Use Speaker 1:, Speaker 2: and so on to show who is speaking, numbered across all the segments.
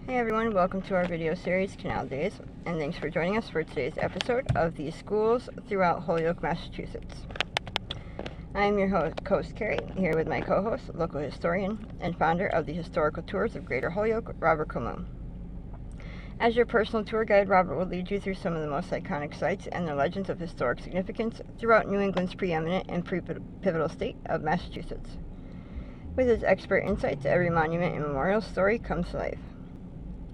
Speaker 1: Hey everyone, welcome to our video series, Canal Days, and thanks for joining us for today's episode of the schools throughout Holyoke, Massachusetts. I am your host, Carrie, here with my co-host, local historian, and founder of the Historical Tours of Greater Holyoke, Robert Coleman. As your personal tour guide, Robert will lead you through some of the most iconic sites and their legends of historic significance throughout New England's preeminent and pivotal state of Massachusetts. With his expert insights, every monument and memorial story comes to life.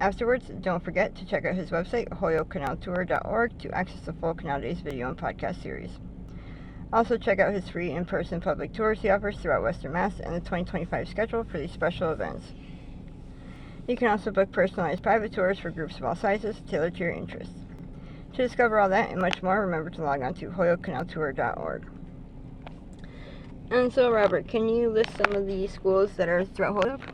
Speaker 1: Afterwards, don't forget to check out his website, holyokecanaltour.org, to access the full Canal Days video and podcast series. Also, check out his free in-person public tours he offers throughout Western Mass and the 2025 schedule for these special events. You can also book personalized private tours for groups of all sizes, tailored to your interests. To discover all that and much more, remember to log on to holyokecanaltour.org. And so, Robert, can you list some of the schools that are throughout Holyoke?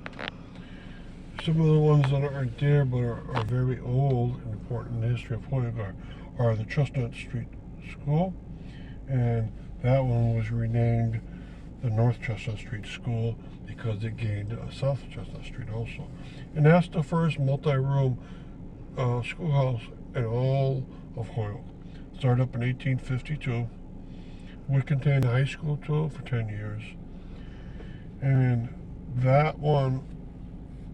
Speaker 2: Some of the ones that aren't there but are very old and important in the history of Holyoke are the Chestnut Street School, and that one was renamed the North Chestnut Street School because it gained South Chestnut Street also. And that's the first multi-room schoolhouse in all of Holyoke. Started up in 1852. Would contain a high school too for 10 years. And that one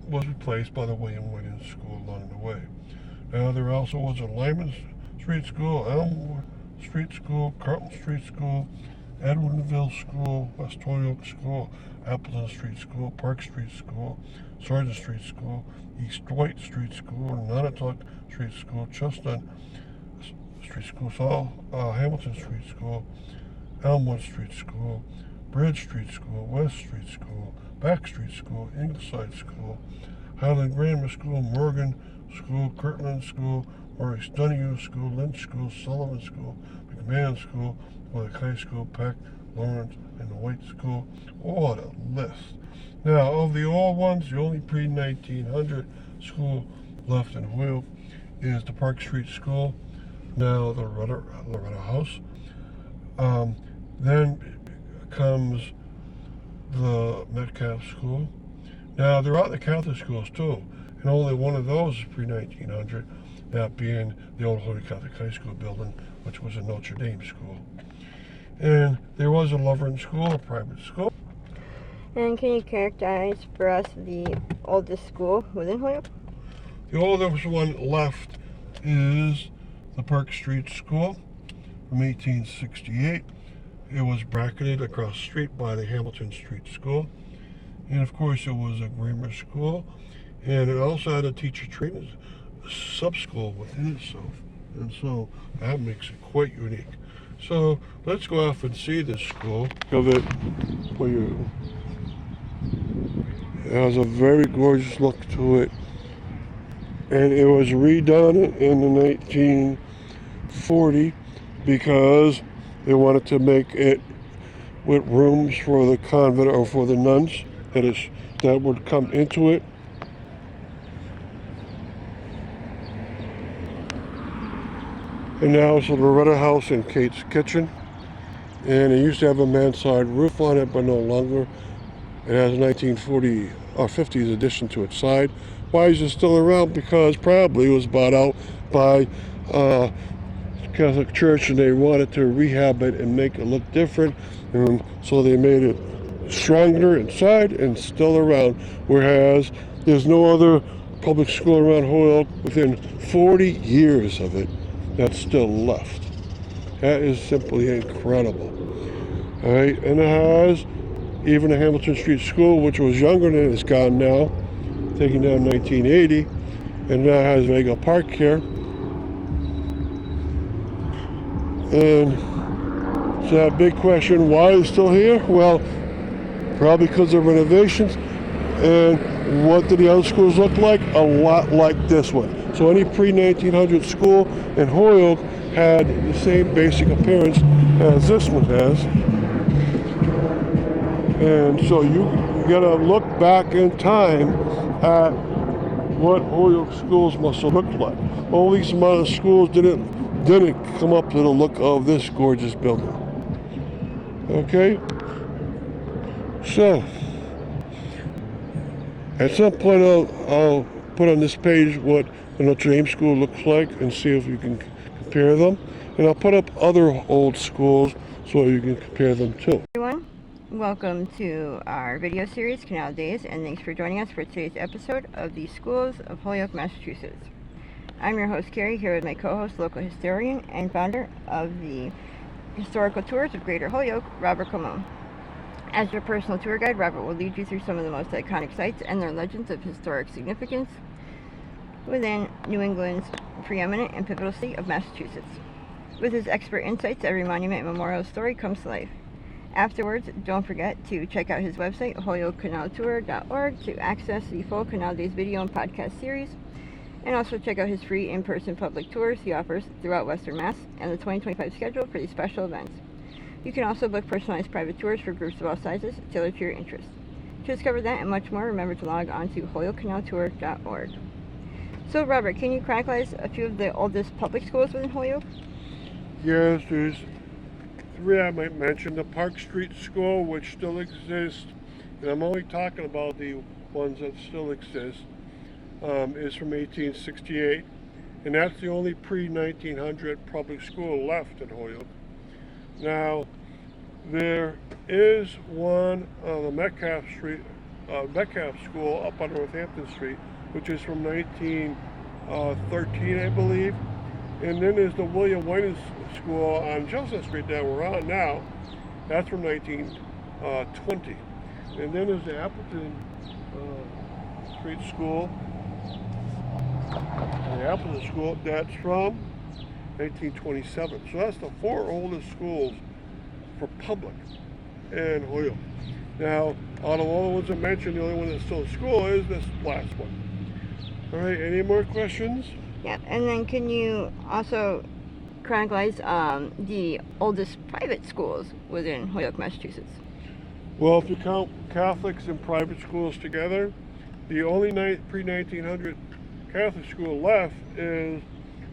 Speaker 2: was replaced by the William Whittier School along the way. Now there also was a Lyman Street School, Elmwood Street School, Carlton Street School, Edwinville School, West Holyoke School, Appleton Street School, Park Street School, Sergeant Street School, East Dwight Street School, Nonotuck Street School, Chestnut Street School, Hamilton Street School, Elmwood Street School, Bridge Street School, West Street School, Back Street School, Ingleside School, Highland Grammar School, Morgan School, Kirtland School, Maurice Donahue School, Lynch School, Sullivan School, McMahon School, Holyoke High School, Peck, Lawrence, and the White School. What a list. Now, of the old ones, the only pre-1900 school left in Holyoke is the Park Street School, now the Loretta House. Then comes the Metcalf School. Now, there are the Catholic schools too, and only one of those is pre-1900, that being the old Holy Catholic High School building, which was a Notre Dame school. And there was a Lovren School, a private school.
Speaker 1: And can you characterize for us the oldest school within Holyoke?
Speaker 2: The oldest one left is the Park Street School from 1868. It was bracketed across the street by the Hamilton Street School. And of course, it was a grammar school. And it also had a teacher training sub-school within itself. And so that makes it quite unique. So let's go off and see this school. Of it for you. It has a very gorgeous look to it. And it was redone in the 1940 because they wanted to make it with rooms for the convent or for the nuns that would come into it. And now it's the Loretta House and Kate's Kitchen. And it used to have a mansard roof on it, but no longer. It has a 1940 or 50s addition to its side. Why is it still around? Because probably it was bought out by Catholic Church, and they wanted to rehab it and make it look different, and so they made it stronger inside and still around, whereas there's no other public school around Holyoke within 40 years of it that's still left. That is simply incredible. All right, and it has even a Hamilton Street School, which was younger than it's gone now, taken down in 1980, and now has Vega Park here. And so that big question, why is it still here? Well, probably because of renovations. And what do the other schools look like? A lot like this one. So any pre-1900 school in Holyoke had the same basic appearance as this one has. And so you gotta look back in time at what Holyoke schools must have looked like. All these modern schools didn't come up to the look of this gorgeous building. Okay? So, at some point I'll put on this page what the Notre Dame school looks like and see if you can compare them. And I'll put up other old schools so you can compare them too.
Speaker 1: Everyone, welcome to our video series, Canal Days, and thanks for joining us for today's episode of the Schools of Holyoke, Massachusetts. I'm your host, Carrie, here with my co-host, local historian and founder of the Historical Tours of Greater Holyoke, Robert Colon. As your personal tour guide, Robert will lead you through some of the most iconic sites and their legends of historic significance within New England's preeminent and pivotal state of Massachusetts. With his expert insights, every monument and memorial story comes to life. Afterwards, don't forget to check out his website, holyokecanaltour.org, to access the full Canal Days video and podcast series, and also check out his free in-person public tours he offers throughout Western Mass and the 2025 schedule for these special events. You can also book personalized private tours for groups of all sizes, tailored to your interests. To discover that and much more, remember to log on to holyokecanaltour.org. So, Robert, can you chronicle a few of the oldest public schools within Holyoke?
Speaker 2: Yes, there's three I might mention. The Park Street School, which still exists, and I'm only talking about the ones that still exist, is from 1868, and that's the only pre-1900 public school left in Holyoke. Now, there is one on the Metcalf School up on Northampton Street, which is from 1913, I believe. And then there's the William Wayne School on Joseph Street that we're on now. That's from 1920. And then there's the Appleton Street School. The Appleton School, that's from 1927. So that's the four oldest schools for public in Holyoke. Now, out of all the ones I mentioned, the only one that's still in school is this last one. All right, any more questions?
Speaker 1: Yeah, and then can you also chronicle the oldest private schools within Holyoke, Massachusetts?
Speaker 2: Well, if you count Catholics and private schools together, the only pre-1900 Catholic school left is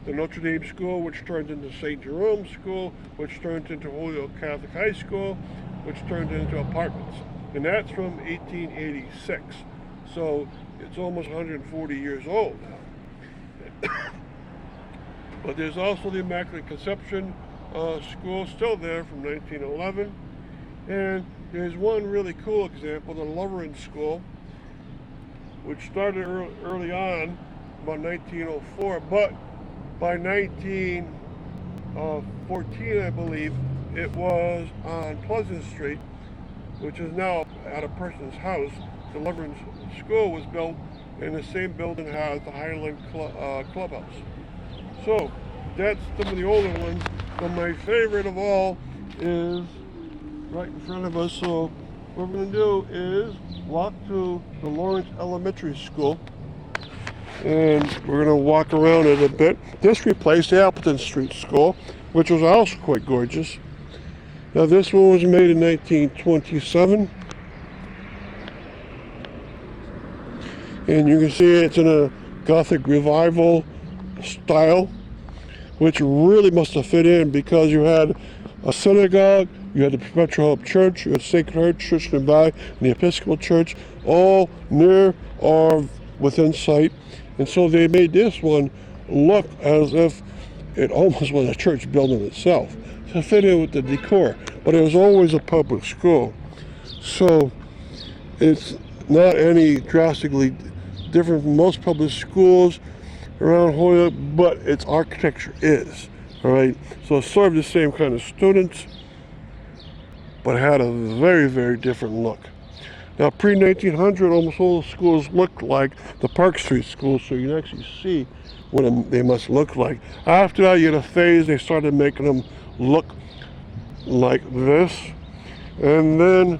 Speaker 2: the Notre Dame School, which turned into St. Jerome's School, which turned into Holyoke Catholic High School, which turned into apartments. And that's from 1886. So it's almost 140 years old now. But there's also the Immaculate Conception School still there from 1911. And there's one really cool example, the Lovering School, which started early on, about 1904, but by 1914, I believe, it was on Pleasant Street, which is now at a person's house. The Lovering School was built in the same building as the Highland Clubhouse. So that's some of the older ones, but my favorite of all is right in front of us. So what we're going to do is walk to the Lawrence Elementary School, and we're going to walk around it a bit. This replaced the Appleton Street School, which was also quite gorgeous. Now this one was made in 1927. And you can see it's in a Gothic Revival style, which really must have fit in because you had a synagogue, you had the Perpetual Help Church, you had Sacred Heart Church nearby, and the Episcopal Church, all near or within sight. And so they made this one look as if it almost was a church building itself to fit in with the decor. But it was always a public school. So it's not any drastically different from most public schools around Holyoke, but its architecture is. All right, so it served the same kind of students, but had a very, very different look. Now, pre-1900, almost all the schools looked like the Park Street School, so you can actually see what they must look like. After that, you had a phase, they started making them look like this. And then,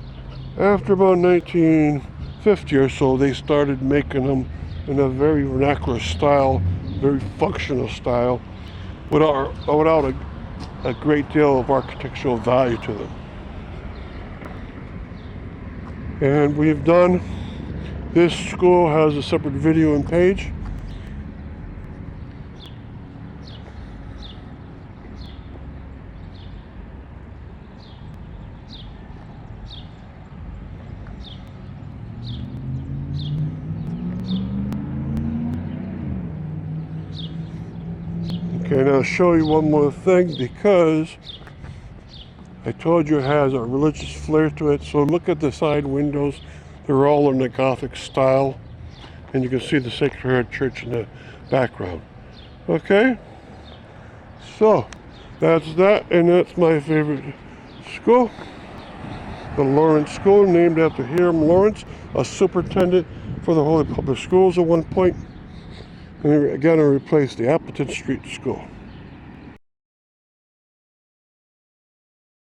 Speaker 2: after about 1950 or so, they started making them in a very vernacular style, very functional style, without a great deal of architectural value to them. And we've done, this school has a separate video and page. Okay, now I'll show you one more thing, because I told you it has a religious flair to it. So look at the side windows. They're all in the Gothic style. And you can see the Sacred Heart Church in the background. Okay? So, that's that, and that's my favorite school. The Lawrence School, named after Hiram Lawrence, a superintendent for the Holyoke Public Schools at one point. And they're going to replace the Appleton Street School.